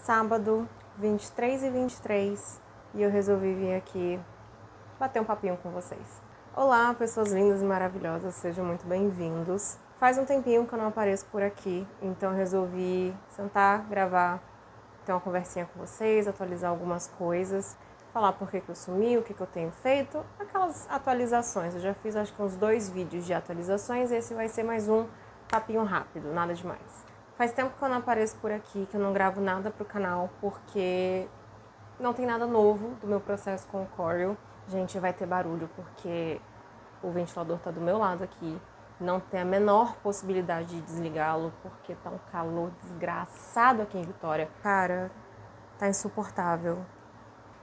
sábado, 23h23, e eu resolvi vir aqui bater um papinho com vocês. Olá, pessoas lindas e maravilhosas, sejam muito bem-vindos. Faz um tempinho que eu não apareço por aqui, então eu resolvi sentar, gravar, ter uma conversinha com vocês, atualizar algumas coisas, falar por que eu sumi, o que eu tenho feito, aquelas atualizações. Eu já fiz acho que uns 2 vídeos de atualizações e esse vai ser mais um papinho rápido, nada demais. Faz tempo que eu não apareço por aqui, que eu não gravo nada pro canal, porque não tem nada novo do meu processo com o Corel. Gente, vai ter barulho porque o ventilador tá do meu lado aqui. Não tem a menor possibilidade de desligá-lo, porque tá um calor desgraçado aqui em Vitória. Cara, tá insuportável.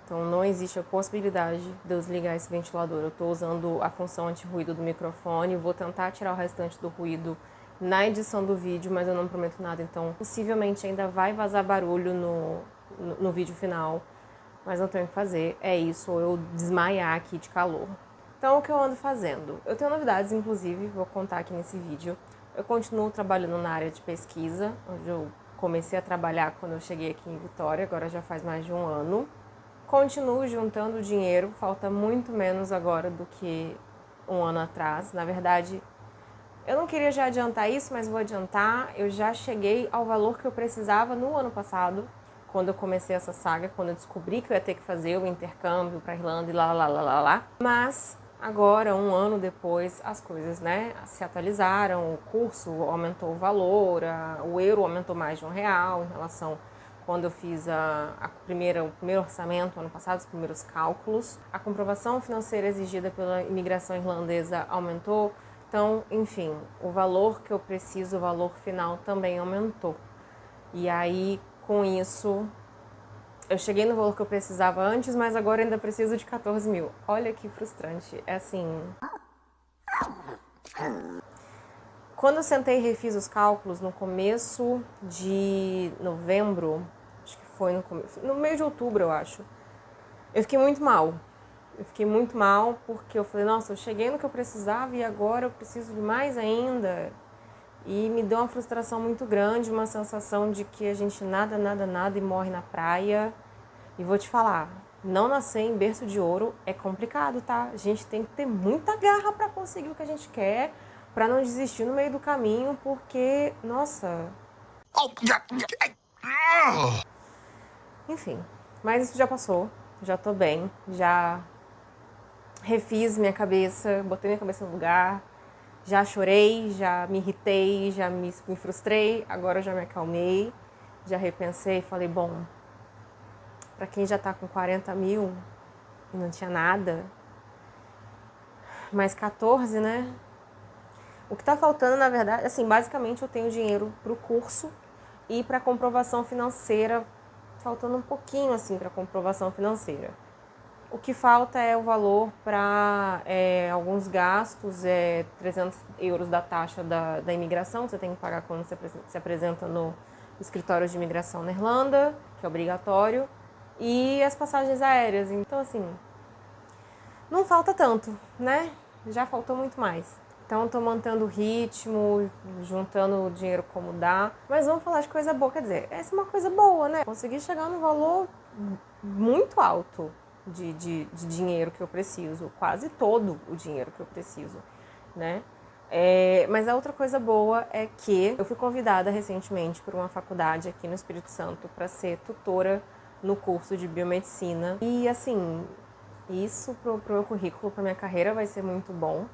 Então não existe a possibilidade de eu desligar esse ventilador. Eu tô usando a função anti-ruído do microfone, vou tentar tirar o restante do ruído na edição do vídeo, mas eu não prometo nada, então possivelmente ainda vai vazar barulho no vídeo final, mas não tenho o que fazer, é isso, ou eu desmaiar aqui de calor. Então o que eu ando fazendo? Eu tenho novidades, inclusive, vou contar aqui nesse vídeo. Eu continuo trabalhando na área de pesquisa, onde eu comecei a trabalhar quando eu cheguei aqui em Vitória, agora já faz mais de um ano. Continuo juntando dinheiro, falta muito menos agora do que um ano atrás, na verdade. Eu não queria já adiantar isso, mas vou adiantar. Eu já cheguei ao valor que eu precisava no ano passado, quando eu comecei essa saga, quando eu descobri que eu ia ter que fazer o intercâmbio para Irlanda e lá. Mas agora, um ano depois, as coisas, né, se atualizaram, o curso aumentou o valor, o euro aumentou mais de R$1 em relação quando eu fiz o primeiro orçamento ano passado, os primeiros cálculos. A comprovação financeira exigida pela imigração irlandesa aumentou. Então, enfim, o valor que eu preciso, o valor final também aumentou. E aí, com isso, eu cheguei no valor que eu precisava antes, mas agora ainda preciso de 14 mil. Olha que frustrante. É assim... Quando eu sentei e refiz os cálculos no começo de novembro, acho que foi no meio de outubro, eu acho, eu fiquei muito mal. Eu fiquei muito mal porque eu falei, nossa, eu cheguei no que eu precisava e agora eu preciso de mais ainda. E me deu uma frustração muito grande, uma sensação de que a gente nada e morre na praia. E vou te falar, não nascer em berço de ouro é complicado, tá? A gente tem que ter muita garra para conseguir o que a gente quer, para não desistir no meio do caminho, porque, nossa... Enfim, mas isso já passou, já tô bem, já refiz minha cabeça, botei minha cabeça no lugar, já chorei, já me irritei, já me frustrei, agora eu já me acalmei, já repensei e falei, bom, pra quem já tá com 40 mil e não tinha nada, mais 14, né? O que tá faltando, na verdade, assim, basicamente eu tenho dinheiro pro curso e pra comprovação financeira, faltando um pouquinho, assim, pra comprovação financeira. O que falta é o valor para alguns gastos, 300 euros da taxa da imigração, que você tem que pagar quando você se apresenta no escritório de imigração na Irlanda, que é obrigatório, e as passagens aéreas. Então, assim, não falta tanto, né? Já faltou muito mais. Então, estou mantendo o ritmo, juntando o dinheiro como dá. Mas vamos falar de coisa boa, quer dizer, essa é uma coisa boa, né? Consegui chegar num valor muito alto de dinheiro que eu preciso, quase todo o dinheiro que eu preciso, né? Mas a outra coisa boa é que eu fui convidada recentemente por uma faculdade aqui no Espírito Santo para ser tutora no curso de biomedicina. E assim, isso pro meu currículo, pra minha carreira vai ser muito bom.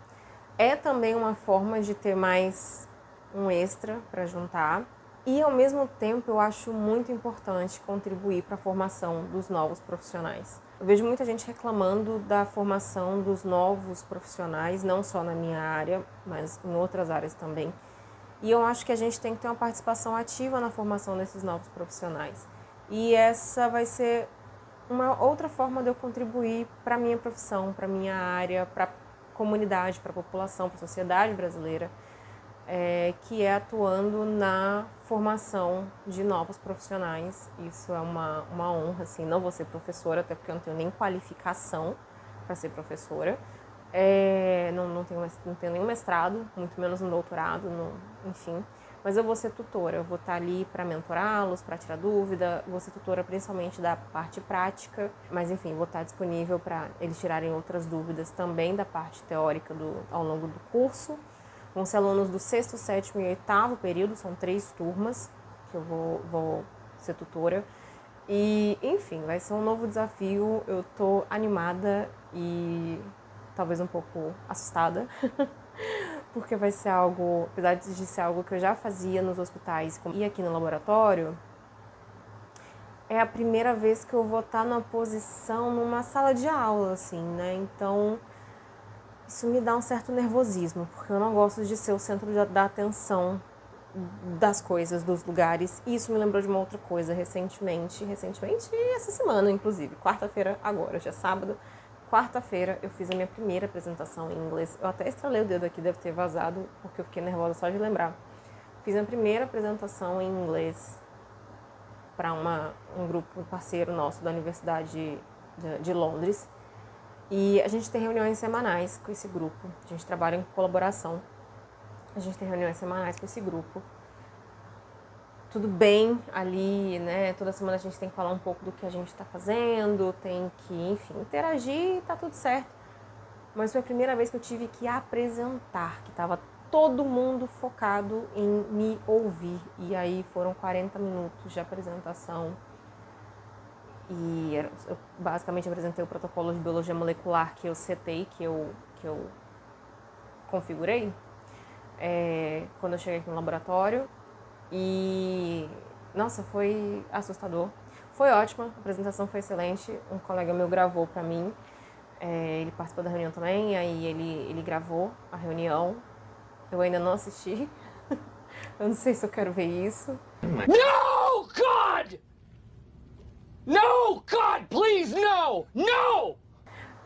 É também uma forma de ter mais um extra para juntar. E, ao mesmo tempo, eu acho muito importante contribuir para a formação dos novos profissionais. Eu vejo muita gente reclamando da formação dos novos profissionais, não só na minha área, mas em outras áreas também. E eu acho que a gente tem que ter uma participação ativa na formação desses novos profissionais. E essa vai ser uma outra forma de eu contribuir para a minha profissão, para a minha área, para a comunidade, para a população, para a sociedade brasileira. Que é atuando na formação de novos profissionais. Isso é uma honra, assim, não vou ser professora, até porque eu não tenho nem qualificação para ser professora. Não tenho nenhum mestrado, muito menos um doutorado, enfim. mas eu vou ser tutora, eu vou estar ali para mentorá-los, para tirar dúvida, vou ser tutora principalmente da parte prática, mas enfim, vou estar disponível para eles tirarem outras dúvidas também da parte teórica ao longo do curso. Vão ser alunos do 6º, 7º e 8º período, são 3 turmas que eu vou ser tutora. E, enfim, vai ser um novo desafio, eu tô animada e talvez um pouco assustada, porque vai ser algo, apesar de ser algo que eu já fazia nos hospitais e aqui no laboratório, é a primeira vez que eu vou estar numa posição numa sala de aula, assim, né? Então, isso me dá um certo nervosismo, porque eu não gosto de ser o centro da atenção das coisas, dos lugares. E isso me lembrou de uma outra coisa recentemente essa semana, inclusive, quarta-feira agora, já é sábado. Quarta-feira eu fiz a minha primeira apresentação em inglês. Eu até estralei o dedo aqui, deve ter vazado, porque eu fiquei nervosa só de lembrar. Fiz a primeira apresentação em inglês para um grupo parceiro nosso da Universidade de Londres. E a gente tem reuniões semanais com esse grupo. A gente trabalha em colaboração. A gente tem reuniões semanais com esse grupo. Tudo bem ali, né? Toda semana a gente tem que falar um pouco do que a gente está fazendo, tem que, enfim, interagir e tá tudo certo. Mas foi a primeira vez que eu tive que apresentar, que estava todo mundo focado em me ouvir. E aí foram 40 minutos de apresentação. E eu basicamente apresentei o protocolo de biologia molecular que eu setei, que eu configurei quando eu cheguei aqui no laboratório. E, nossa, foi assustador. Foi ótima, a apresentação foi excelente. Um colega meu gravou pra mim. Ele participou da reunião também, aí ele gravou a reunião. Eu ainda não assisti. Eu não sei se eu quero ver isso. No, God! No, God, please, no! No!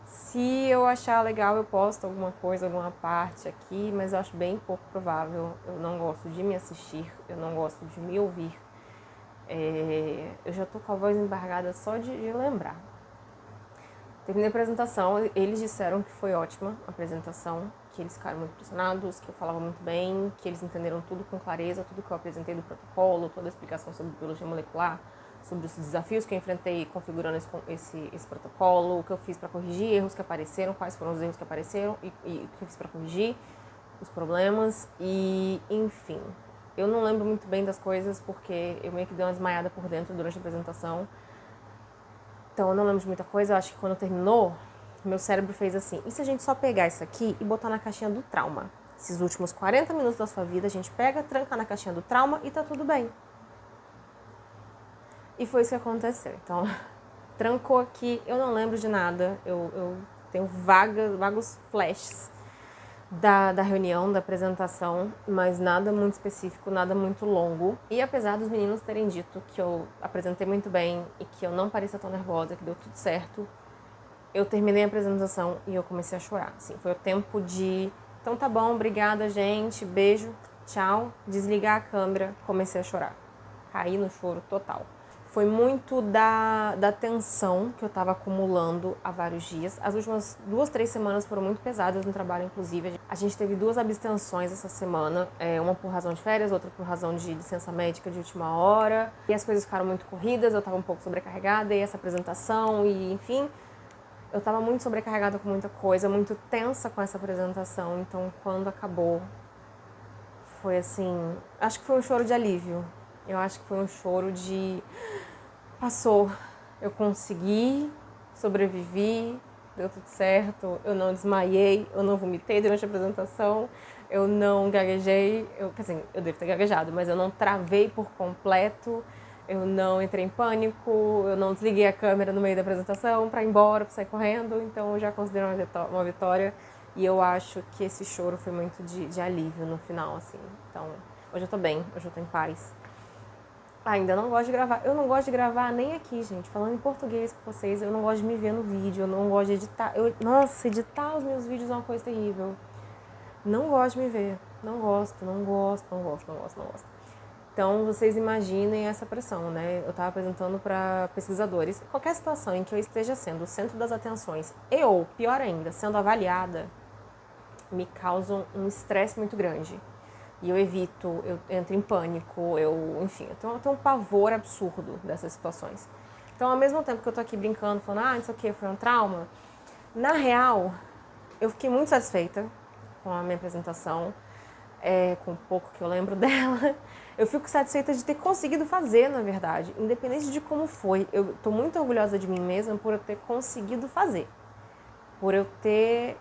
Se eu achar legal, eu posto alguma coisa, alguma parte aqui, mas eu acho bem pouco provável. Eu não gosto de me assistir, eu não gosto de me ouvir. Eu já tô com a voz embargada só de lembrar. Terminei a apresentação, eles disseram que foi ótima a apresentação, que eles ficaram muito impressionados, que eu falava muito bem, que eles entenderam tudo com clareza, tudo que eu apresentei do protocolo, toda a explicação sobre biologia molecular, sobre os desafios que eu enfrentei configurando esse protocolo, o que eu fiz para corrigir erros que apareceram, quais foram os erros que apareceram e o que eu fiz para corrigir os problemas e, enfim. Eu não lembro muito bem das coisas porque eu meio que dei uma desmaiada por dentro durante a apresentação. Então eu não lembro de muita coisa, eu acho que quando terminou, meu cérebro fez assim, e se a gente só pegar isso aqui e botar na caixinha do trauma? Esses últimos 40 minutos da sua vida, a gente pega, tranca na caixinha do trauma e tá tudo bem. E foi isso que aconteceu. Então, trancou aqui, eu não lembro de nada, eu tenho vagos flashes da reunião, da apresentação, mas nada muito específico, nada muito longo. E apesar dos meninos terem dito que eu apresentei muito bem e que eu não parecia tão nervosa, que deu tudo certo, eu terminei a apresentação e eu comecei a chorar. Assim, foi o tempo de, então tá bom, obrigada gente, beijo, tchau, desligar a câmera, comecei a chorar. Caí no choro total. Foi muito da tensão que eu estava acumulando há vários dias. As últimas 2, 3 semanas foram muito pesadas no trabalho, inclusive. A gente teve 2 abstenções essa semana, uma por razão de férias, outra por razão de licença médica de última hora. E as coisas ficaram muito corridas, eu estava um pouco sobrecarregada, e essa apresentação, e enfim. Eu estava muito sobrecarregada com muita coisa, muito tensa com essa apresentação. Então, quando acabou, foi assim... Acho que foi um choro de alívio. Eu acho que foi um choro de... Passou, eu consegui, sobrevivi, deu tudo certo, eu não desmaiei, eu não vomitei durante a apresentação, eu não gaguejei, quer dizer, eu devo ter gaguejado, mas eu não travei por completo, eu não entrei em pânico, eu não desliguei a câmera no meio da apresentação para ir embora, para sair correndo, então eu já considero uma vitória e eu acho que esse choro foi muito de alívio no final, assim. Então, hoje eu tô bem, hoje eu tô em paz. Ainda não gosto de gravar. Eu não gosto de gravar nem aqui, gente. Falando em português com vocês, eu não gosto de me ver no vídeo, eu não gosto de editar. Nossa, editar os meus vídeos é uma coisa terrível. Não gosto de me ver. Não gosto. Então, vocês imaginem essa pressão, né? Eu estava apresentando para pesquisadores. Qualquer situação em que eu esteja sendo o centro das atenções ou, pior ainda, sendo avaliada, me causam um estresse muito grande. E eu evito, eu entro em pânico, enfim, eu tenho um pavor absurdo dessas situações. Então, ao mesmo tempo que eu tô aqui brincando, falando, isso aqui foi um trauma, na real, eu fiquei muito satisfeita com a minha apresentação, com o pouco que eu lembro dela. Eu fico satisfeita de ter conseguido fazer, na verdade, independente de como foi. Eu tô muito orgulhosa de mim mesma por eu ter conseguido fazer, por eu ter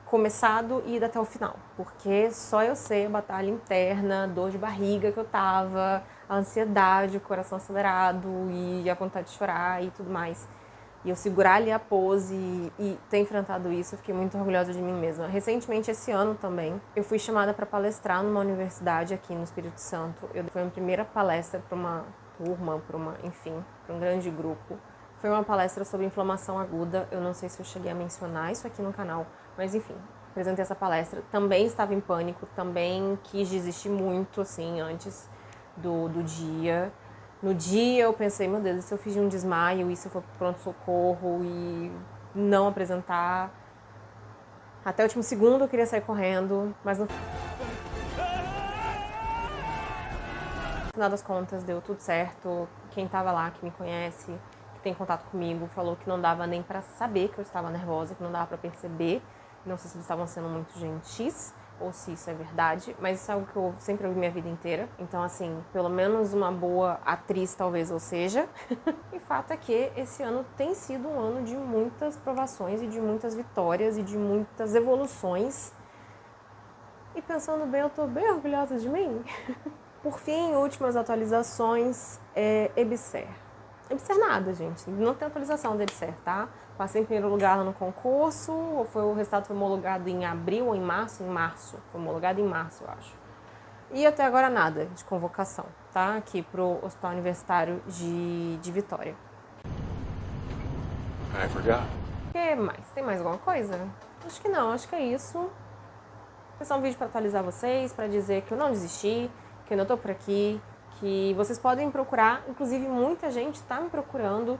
começado e ido até o final, porque só eu sei a batalha interna, dor de barriga que eu tava, a ansiedade, o coração acelerado e a vontade de chorar e tudo mais. E eu segurar ali a pose e ter enfrentado isso, eu fiquei muito orgulhosa de mim mesma. Recentemente, esse ano também, eu fui chamada para palestrar numa universidade aqui no Espírito Santo. Foi a minha primeira palestra para uma turma, para um grande grupo. Foi uma palestra sobre inflamação aguda. Eu não sei se eu cheguei a mencionar isso aqui no canal, mas enfim, apresentei essa palestra. Também estava em pânico, também quis desistir muito, assim, antes do dia. No dia eu pensei, meu Deus, e se eu fiz um desmaio, e se eu for pro pronto-socorro e não apresentar? Até o último segundo eu queria sair correndo, mas no final das contas deu tudo certo. Quem estava lá, que me conhece, que tem contato comigo, falou que não dava nem para saber que eu estava nervosa, que não dava para perceber. Não sei se eles estavam sendo muito gentis ou se isso é verdade, mas isso é algo que eu sempre ouvi minha vida inteira. Então, assim, pelo menos uma boa atriz talvez eu seja. E fato é que esse ano tem sido um ano de muitas provações e de muitas vitórias e de muitas evoluções. E pensando bem, eu tô bem orgulhosa de mim. Por fim, últimas atualizações, EBSER. EBSER nada, gente. Não tem atualização do EBSER, tá? Passei em primeiro lugar lá no concurso, o resultado foi homologado em abril ou em março? Em março. Foi homologado em março, eu acho. E até agora nada de convocação, tá? Aqui pro Hospital Universitário de Vitória. I forgot. O que mais? Tem mais alguma coisa? Acho que não, acho que é isso. Esse é um vídeo para atualizar vocês, para dizer que eu não desisti, que eu ainda tô por aqui, que vocês podem procurar, inclusive muita gente está me procurando,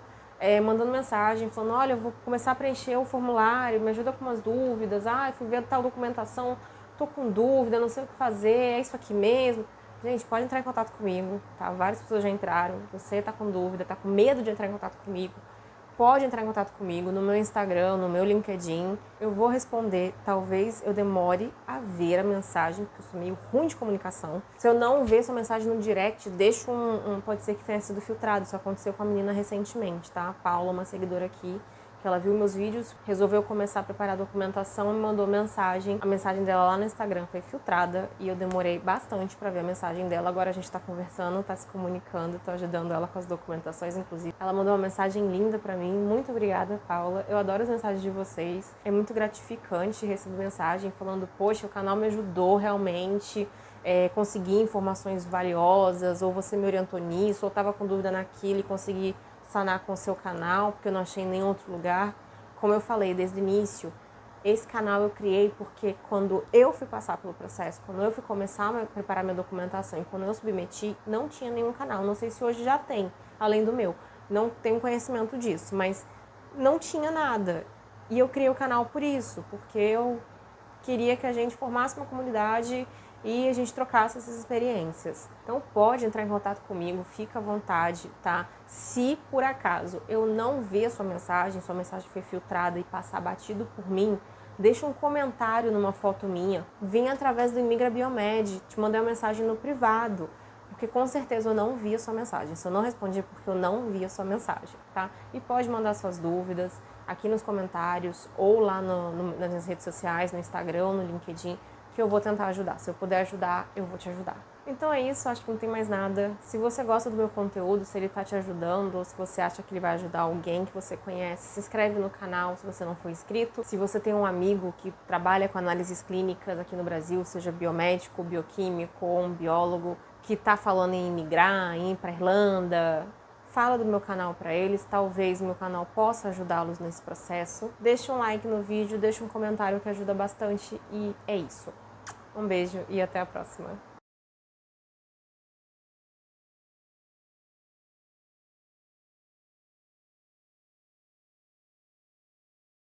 mandando mensagem, falando, olha, eu vou começar a preencher o formulário, me ajuda com umas dúvidas, fui ver tal documentação, tô com dúvida, não sei o que fazer, é isso aqui mesmo. Gente, pode entrar em contato comigo, tá? Várias pessoas já entraram, você tá com dúvida, tá com medo de entrar em contato comigo, pode entrar em contato comigo no meu Instagram, no meu LinkedIn. Eu vou responder. Talvez eu demore a ver a mensagem, porque eu sou meio ruim de comunicação. Se eu não ver sua mensagem no direct, deixo pode ser que tenha sido filtrado. Isso aconteceu com a menina recentemente, tá? A Paula, uma seguidora aqui, que ela viu meus vídeos, resolveu começar a preparar a documentação e me mandou mensagem. A mensagem dela lá no Instagram foi filtrada e eu demorei bastante para ver a mensagem dela. Agora a gente tá conversando, tá se comunicando, tô ajudando ela com as documentações, inclusive. Ela mandou uma mensagem linda para mim. Muito obrigada, Paula. Eu adoro as mensagens de vocês. É muito gratificante receber mensagem falando, poxa, o canal me ajudou realmente. Consegui informações valiosas, ou você me orientou nisso, ou tava com dúvida naquilo e consegui sanar com o seu canal, porque eu não achei em nenhum outro lugar. Como eu falei desde o início, esse canal eu criei porque quando eu fui passar pelo processo, quando eu fui começar a preparar minha documentação e quando eu submeti, não tinha nenhum canal. Não sei se hoje já tem, além do meu. Não tenho conhecimento disso, mas não tinha nada. E eu criei o canal por isso, porque eu queria que a gente formasse uma comunidade e a gente trocasse essas experiências. Então pode entrar em contato comigo, fica à vontade, tá? Se por acaso eu não ver sua mensagem foi filtrada e passar batido por mim, deixa um comentário numa foto minha, vem através do Imigra Biomed, te mandei uma mensagem no privado, porque com certeza eu não vi a sua mensagem. Se eu não respondi é porque eu não vi a sua mensagem, tá? E pode mandar suas dúvidas aqui nos comentários ou lá nas minhas redes sociais, no Instagram ou no LinkedIn, que eu vou tentar ajudar. Se eu puder ajudar, eu vou te ajudar. Então é isso, acho que não tem mais nada. Se você gosta do meu conteúdo, se ele tá te ajudando, ou se você acha que ele vai ajudar alguém que você conhece, se inscreve no canal se você não for inscrito. Se você tem um amigo que trabalha com análises clínicas aqui no Brasil, seja biomédico, bioquímico ou um biólogo, que tá falando em migrar, em ir pra Irlanda, fala do meu canal para eles, talvez o meu canal possa ajudá-los nesse processo. Deixa um like no vídeo, deixa um comentário que ajuda bastante e é isso. Um beijo e até a próxima.